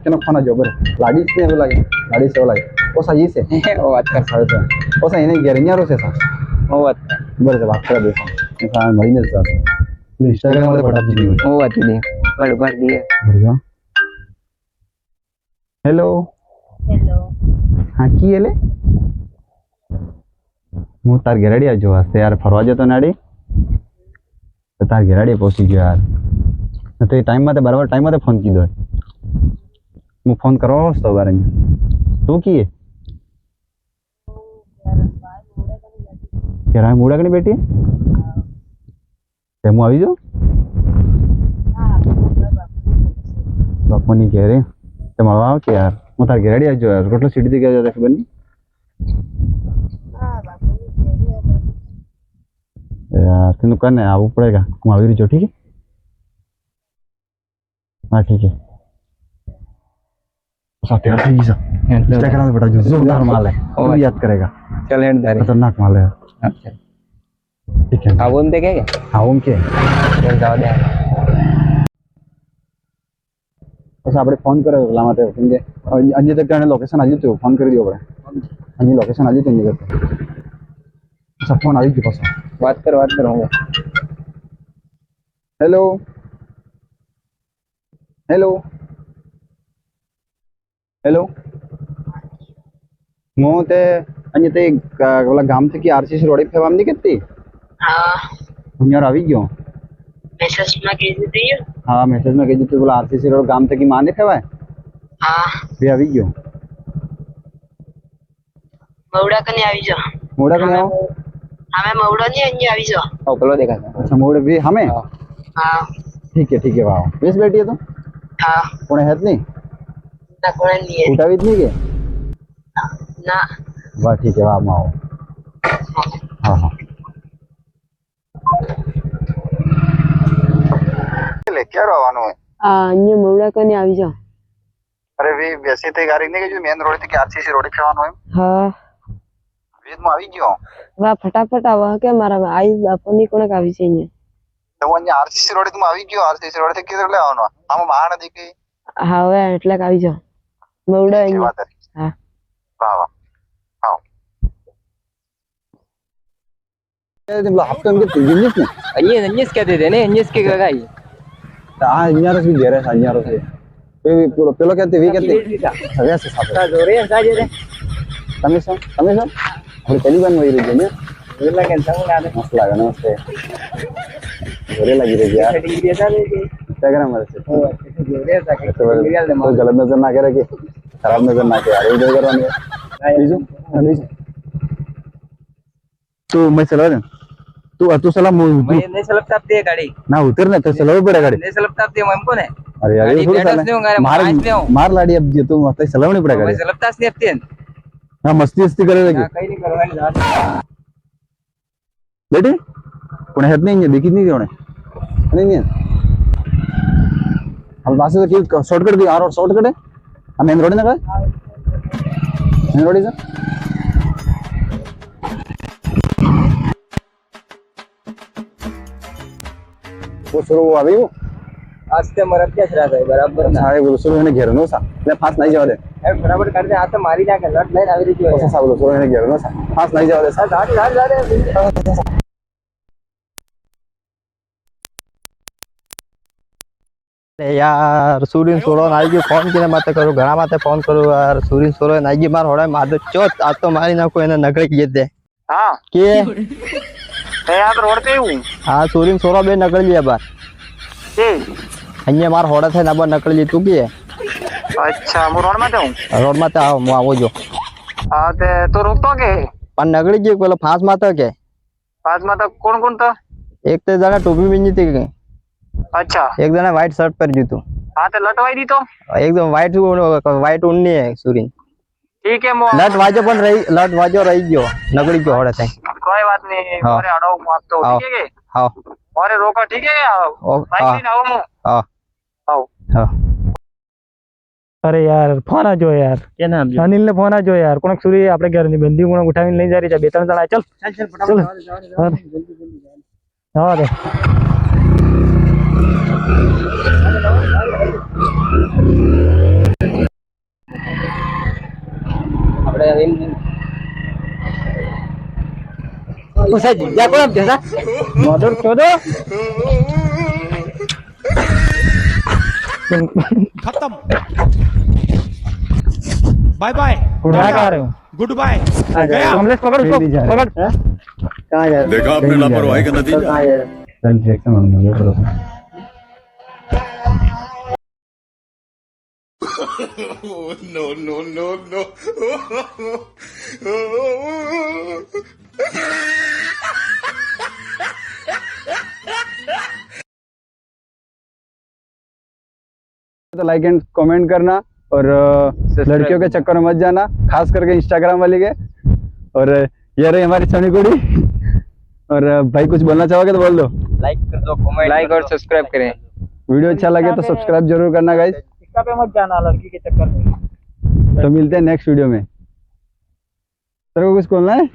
તેનો ફોન જો બર લાડી છે એવું લાગે લાડી છે એવું લાગે ઓસા ઈ છે ઓ વાત કર સારું છે ઓસા એને ગેરન્યારો છે સા ઓ વાત બર છે વાત કરે દે સા મહિને જ સા ઇન્સ્ટાગ્રામ પર પટાવી દીધી ઓ વાત દે બરાબર દે બરાબર હેલો હા કી એલે હું તાર ઘેરાડી આજો વાસ્તે યાર ફરવા જતો નાડી તો તાર ઘેરાડી પહોંચી ગયો યાર તો એ ટાઈમમાં તે બરાબર ટાઈમમાં તે ફોન કીધો હું ફોન કરવા વસતો બાર તું કીએ કે રાય મોડા કણી બેઠી તે હું આવી જાઉં બાપુની ઘેરે તે મળવા આવ કે યાર હું તાર ઘેરાડી આવજો યાર કેટલો સીટી ગયા જતા ખબર નહીં यार तेन करने आવું पड़ेगा હું આવી રહ્યો ठीक है हाँ ठीक है सब तैयार થઈ ગઈ છે इंस्टाग्राम पे बड़ा जो जोरदार माल है वो याद करेगा चल एंड दारी खतरनाक माल है अच्छा ठीक है हाँ बोल दे क्या हाँ ओम के चल जाओ दे बस આપણે ફોન કર્યો એટલા માટે કેમ કે અન્ય તક કારણે લોકેશન આવી ગયું ફોન કરી દીધો આપણે અન્ય લોકેશન આવી ગયું અન્ય તક सब फोन આવી ગયો પાછો बात कर होंगे हेलो हेलो हेलो હું તે અહીંયા તે ઓલા ગામથી કે આરસીસી રોડ ફેવા નહીં કેતી હા અહીંયા આવી ગયો મેસેજ માં કીધું તું હા મેસેજ માં કીધું તું બોલા આરસીસી રોડ ગામ થી માને ફેવાય હા બે આવી ગયો મવડા કને આવી જાઓ મોડા કને આવો हमें मवड़ा नहीं अन्य अभी जो ओ कलो देखा अच्छा मोड़े भी हमें हाँ ठीक है वाह बेस बैठी है तो हाँ कौन है नहीं ना कौन नहीं है उठा भी नहीं के ना वाह ठीक है वाह माओ हाँ हाँ ले क्या रवानो है अन्य मवड़ा कने આવી જાઓ अरे वे वैसे तो गाड़ी नहीं जो मेन रोड थी के आरसीसी रोड खेवानो है હા वेद में આવી ગયો વાહ ફટાફટ આવો કે મારા આઈ બાપુની કોણ આવી છે અહીંયા તો અહીંયા આરસીસી રોડ માં આવી ગયો આરસીસી રોડ થી કિધર લે આવવાનો આમાં માણ દીકી હા હવે એટલે આવી જાઓ મવડા અહીંયા હા વાહ વાહ આવો એ બોલો હપ્તો એમ કે જીનિસ ને अन्यस कहते थे ने अन्यस के गगाई આ અહીંયા રસ ઘેરે અહીંયા રસ પેલો પેલો કહેતી વી કહેતી હવે છે સાહેબ जोरे साजे रे તમે શું આપણે પહેલી વાર મળી રહી છે ને बोला के संग ना मस्त लगा नमस्ते जोरे लगी रही यार सेटिंग दिया था इंस्टाग्राम पर से जोरे था के तो गलत नजर ना करे कि खराब नजर ना करे अरे इधर करवाने बीजू तू मैं चला रहा तू चला मैं नहीं चलता दे गाड़ी ना उतर ना तो चलावे पड़े गाड़ी नहीं चलता दे हमको ने अरे यार ये थोड़ा मार लाड़ी अब तू मत चलावनी पड़े गाड़ी मैं चलता नहीं अपते हाँ मस्ती मस्ती करे लगी कहीं नहीं करवाने जा बेटे कोने हेड नहीं है देखी नहीं कोने नहीं हम पास से की शॉर्टकट दी और शॉर्टकट है हम मेन रोड ना का मेन रोड है वो शुरू हुआ अभी वो आज से मरद क्या चला था बराबर ना सारे बोलो शुरू होने घेरनो सा ले फास्ट नहीं जाओ दे बराबर कर दे हाथ मारी जाके लट लाइन आवी रही ऐसा सा बोलो शुरू होने घेरनो सा फास्ट नहीं जाओ दे सा जा रे यार सूर्य सोलो आई गयो फोन किने माते करो घણા माते फोन करो यार सूर्य सोलो आई गई मार होड़ा मार चोत आ तो मारी ना को એને નગળી ગઈ દે हां के ए यार रोड पे हूं हां सूर्य सोलो बे નગળી લે બાર के અહીંયા માર હોડા થાય ના બાર નગળી લે તું કે अच्छा હું રોડ માં જાઉં રોડ માં આવ હું આવો જો हां ते तो रोकतो के પણ નગળી ગઈ પેલો ફાસ માં તો કે पास में तो कौन कौन था એક તે જણા ટોપી બીની હતી કે अच्छा એક જણા વ્હાઈટ શર્ટ પહેર્યું હતું हां ते लटवाई दी तो એકદમ વ્હાઈટ ઉન્ની હે सूर्य ठीक है मो લટ વાજો પણ રહી લટ વાજો રહી ગયો નગળી ગયો હોડા થાય कोई बात नहीं हाँ। मोरे अड़ो मार तो हाँ। ठीक है હા मोरे रोका ठीक है ओ बाइक હા लेने आओ मो હા आओ હા अरे यार फोन आ जो यार क्या नाम अनिल ने फोन आ जो यार कोण सूरी आपले घर ની બંદી કોણ ઉઠાવીને લઈ જારી છે બે ત્રણ જણા चल फटाफट हाँ दे उसे जिया को जैसा मधुर चोदो खत्म बाय बाय क्या कह रहे हो गुड बाय गया कमलेश पकड़ उसको नहीं जा रहा। पकड़ कहां जा देखा आपने लापरवाही का नतीजा कहां जा चल रिएक्शन होने दो नो नो नो नो तो लाइक एंड कमेंट करना और लड़कियों के चक्कर में मत जाना, खास करके इंस्टाग्राम वाली के। और ये रही हमारी सोनी कुड़ी। और भाई कुछ बोलना चाहोगे तो बोल दो। लाइक कर दो, कमेंट लाइक और सब्सक्राइब करें। वीडियो अच्छा लगे तो सब्सक्राइब जरूर करना गाइस। इसका पे मत जाना लड़की के चक्कर में। तो मिलते हैं नेक्स्ट वीडियो में। तेरे को कुछ बोलना है?